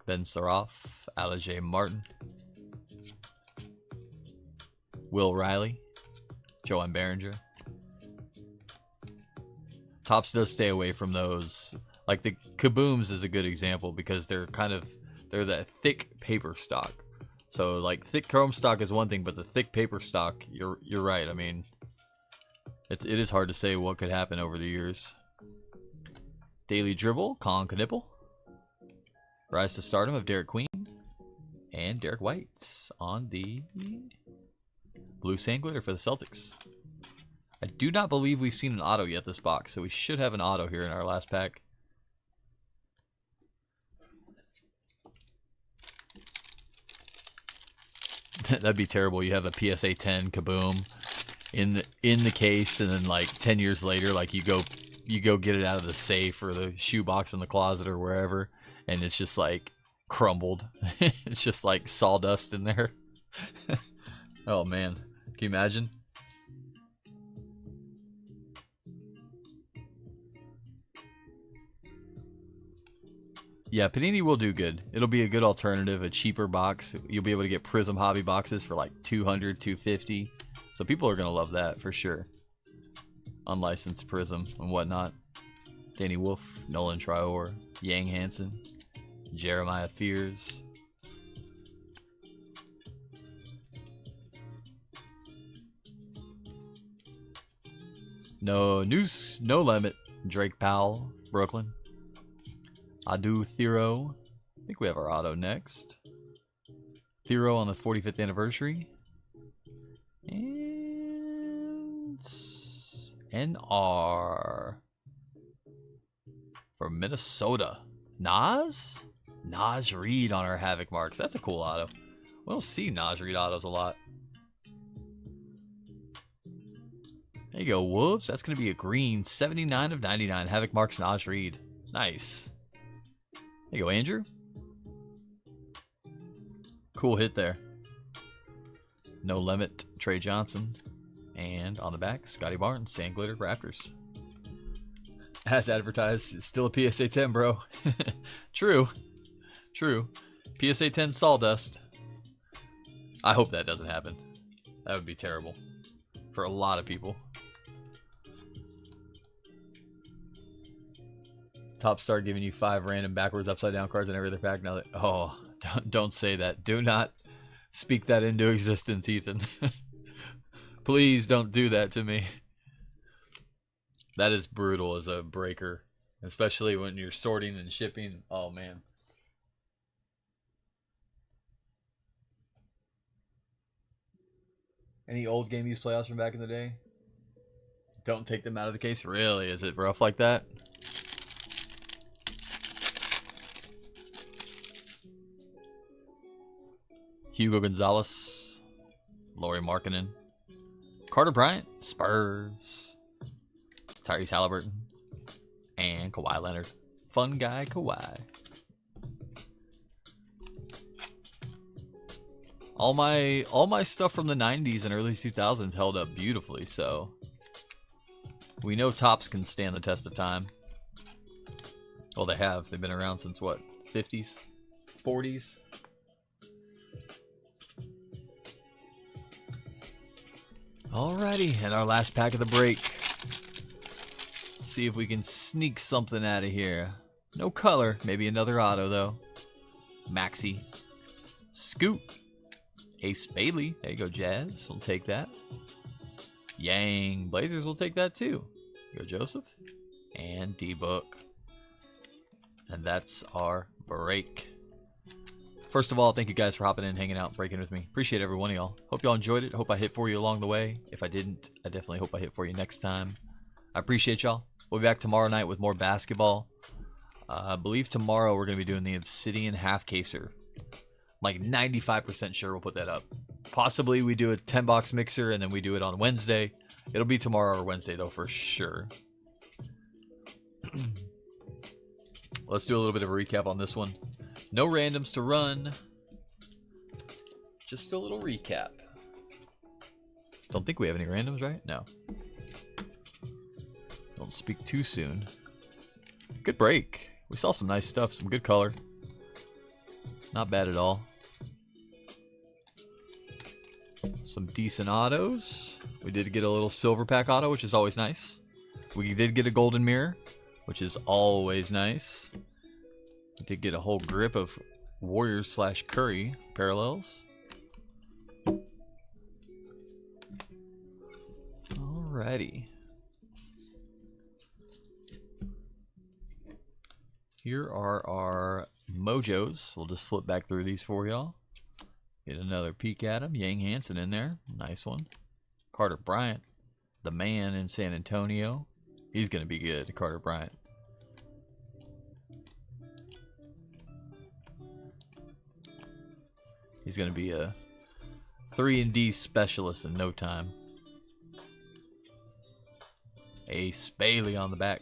Ben Saroff, Alijah Martin, Will Riley, Joan Behringer. Topps does stay away from those. Like the Kabooms is a good example because they're that thick paper stock. So like thick chrome stock is one thing, but the thick paper stock, you're right. I mean, it is hard to say what could happen over the years. Daily Dribble, Colin Knippel. Rise to Stardom of Derek Queen. And Derek White on the blue sand glitter for the Celtics. I do not believe we've seen an auto yet this box, so we should have an auto here in our last pack. That'd be terrible. You have a PSA 10 Kaboom in the case, and then like 10 years later, like you go get it out of the safe or the shoebox in the closet or wherever, and it's just like crumbled. It's just like sawdust in there. Oh man, can you imagine? Yeah, Panini will do good. It'll be a good alternative, a cheaper box. You'll be able to get Prism hobby boxes for like $200, $250. So people are going to love that for sure. Unlicensed Prism and whatnot. Danny Wolf, Nolan Trior, Yang Hansen, Jeremiah Fears. No Limit, Drake Powell, Brooklyn. Adu Thero. I think we have our auto next. Thero on the 45th anniversary. And NR from Minnesota. Nas Reed on our Havoc marks. That's a cool auto. We don't see Nas Reed autos a lot. There you go, Wolves. That's going to be a green. 79 of 99. Havoc marks Nas Reed. Nice. There you go, Andrew. Cool hit there. No limit, Trey Johnson. And on the back, Scotty Barnes, Sand Glitter Raptors. As advertised, still a PSA 10, bro. True. PSA 10 sawdust. I hope that doesn't happen. That would be terrible for a lot of people. Top start giving you 5 random backwards upside down cards in every other pack. Now that, oh, don't say that. Do not speak that into existence, Ethan. Please don't do that to me. That is brutal as a breaker, especially when you're sorting and shipping. Oh man. Any old Game Use playoffs from back in the day? Don't take them out of the case. Really? Is it rough like that? Hugo Gonzalez, Lauri Markkanen, Carter Bryant, Spurs, Tyrese Halliburton, and Kawhi Leonard. Fun guy Kawhi. All my stuff from the 90s and early 2000s held up beautifully, so we know Topps can stand the test of time. Well, they have. They've been around since what? 50s? 40s? Alrighty, and our last pack of the break. Let's see if we can sneak something out of here. No color, maybe another auto though. Maxi. Scoot. Ace Bailey. There you go, Jazz. We'll take that. Yang. Blazers will take that too. Go Joseph. And D-Book. And that's our break. First of all, thank you guys for hopping in, hanging out, breaking with me. Appreciate every one of y'all. Hope y'all enjoyed it. Hope I hit for you along the way. If I didn't, I definitely hope I hit for you next time. I appreciate y'all. We'll be back tomorrow night with more basketball. I believe tomorrow we're going to be doing the Obsidian Half Caser. Like 95% sure we'll put that up. Possibly we do a 10-box mixer and then we do it on Wednesday. It'll be tomorrow or Wednesday though for sure. Let's do a little bit of a recap on this one. No randoms to run. Just a little recap. Don't think we have any randoms, right? No. Don't speak too soon. Good break. We saw some nice stuff, some good color. Not bad at all. Some decent autos. We did get a little silver pack auto, which is always nice. We did get a golden mirror, which is always nice. We did get a whole grip of Warriors / Curry parallels. Alrighty. Here are our mojos. We'll just flip back through these for y'all. Get another peek at them. Yang Hansen in there. Nice one. Carter Bryant, the man in San Antonio. He's going to be good, Carter Bryant. He's going to be a 3-and-D specialist in no time. Ace Bailey on the back.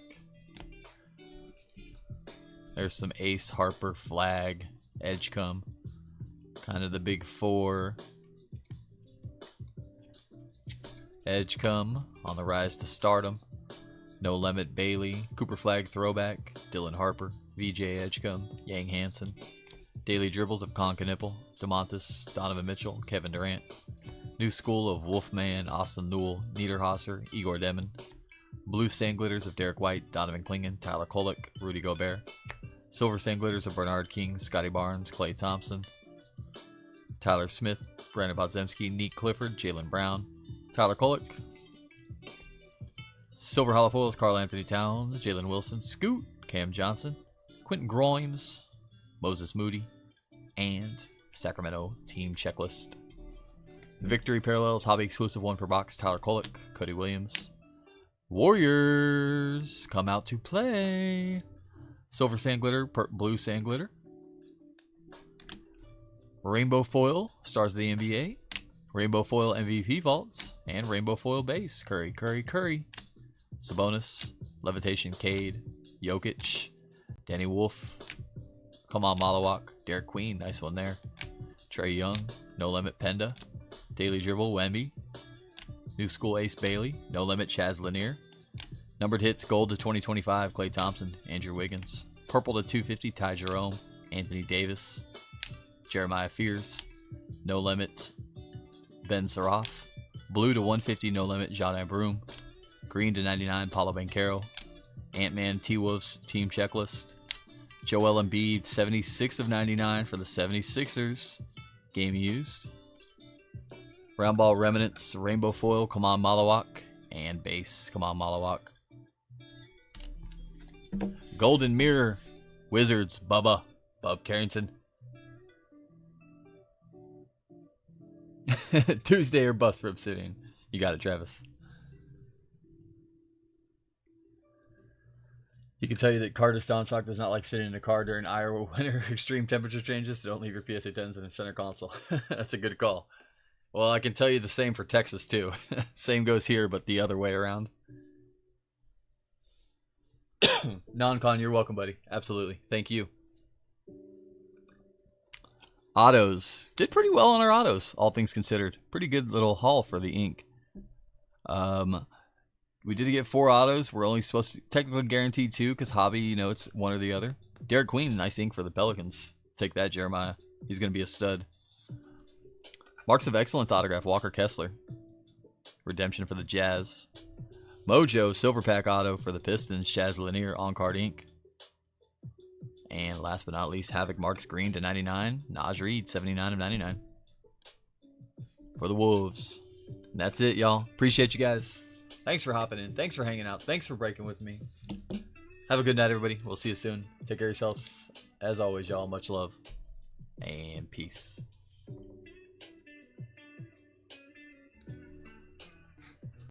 There's some Ace, Harper, Flag, Edgecombe. Kind of the big four. Edgecombe on the rise to stardom. No Limit, Bailey. Cooper Flag, throwback. Dylan Harper, VJ Edgecombe, Yang Hansen. Daily dribbles of Con Knipple, DeMontis, Donovan Mitchell, Kevin Durant. New school of Wolfman, Austin Newell, Niederhauser, Igor Demon. Blue Sand Glitters of Derek White, Donovan Klingen, Tyler Kolek, Rudy Gobert. Silver Sand Glitters of Bernard King, Scotty Barnes, Klay Thompson. Tyler Smith, Brandon Podziemski, Neek Clifford, Jaylen Brown. Tyler Kolek. Silver Hollow Foils, Karl Anthony Towns, Jalen Wilson, Scoot, Cam Johnson, Quentin Grimes, Moses Moody, and Sacramento team checklist. Victory parallels, hobby exclusive 1 per box. Tyler Kolek, Cody Williams. Warriors come out to play. Silver sand glitter, blue sand glitter. Rainbow foil, stars of the NBA. Rainbow foil MVP vaults. And rainbow foil base. Curry, Curry, Curry. Sabonis, Levitation, Cade, Jokic, Danny Wolf. Come on, Malawak. Derek Queen, nice one there. Trey Young, No Limit Penda. Daily Dribble, Wemby. New School Ace Bailey. No Limit Chaz Lanier. Numbered hits, gold to 2025, Klay Thompson, Andrew Wiggins. Purple to 250, Ty Jerome, Anthony Davis. Jeremiah Fears. No Limit, Ben Saroff. Blue to 150, No Limit, John Broom. Green to 99, Paulo Banchero. Ant-Man T-Wolves team checklist. Joel Embiid, 76 of 99 for the 76ers. Game used. Round ball remnants, rainbow foil, come on Malawak. And base, come on Malawak. Golden mirror, Wizards, Bub Carrington. Tuesday or bust for Obsidian. You got it, Travis. He can tell you that Kardastan stock does not like sitting in a car during Iowa winter extreme temperature changes, so don't leave your PSA 10s in the center console. That's a good call. Well, I can tell you the same for Texas, too. Same goes here, but the other way around. Non-con, you're welcome, buddy. Absolutely. Thank you. Autos. Did pretty well on our autos, all things considered. Pretty good little haul for the ink. We did get 4 autos. We're only supposed to technically guarantee 2 because hobby, you know, it's one or the other. Derek Queen, nice ink for the Pelicans. Take that, Jeremiah. He's going to be a stud. Marks of Excellence autograph, Walker Kessler. Redemption for the Jazz. Mojo, silver pack auto for the Pistons, Chaz Lanier, on-card ink. And last but not least, Havoc Marks Green to 99. Naj Reed, 79 of 99. For the Wolves. And that's it, y'all. Appreciate you guys. Thanks for hopping in. Thanks for hanging out. Thanks for breaking with me. Have a good night, everybody. We'll see you soon. Take care of yourselves. As always, y'all, much love and peace.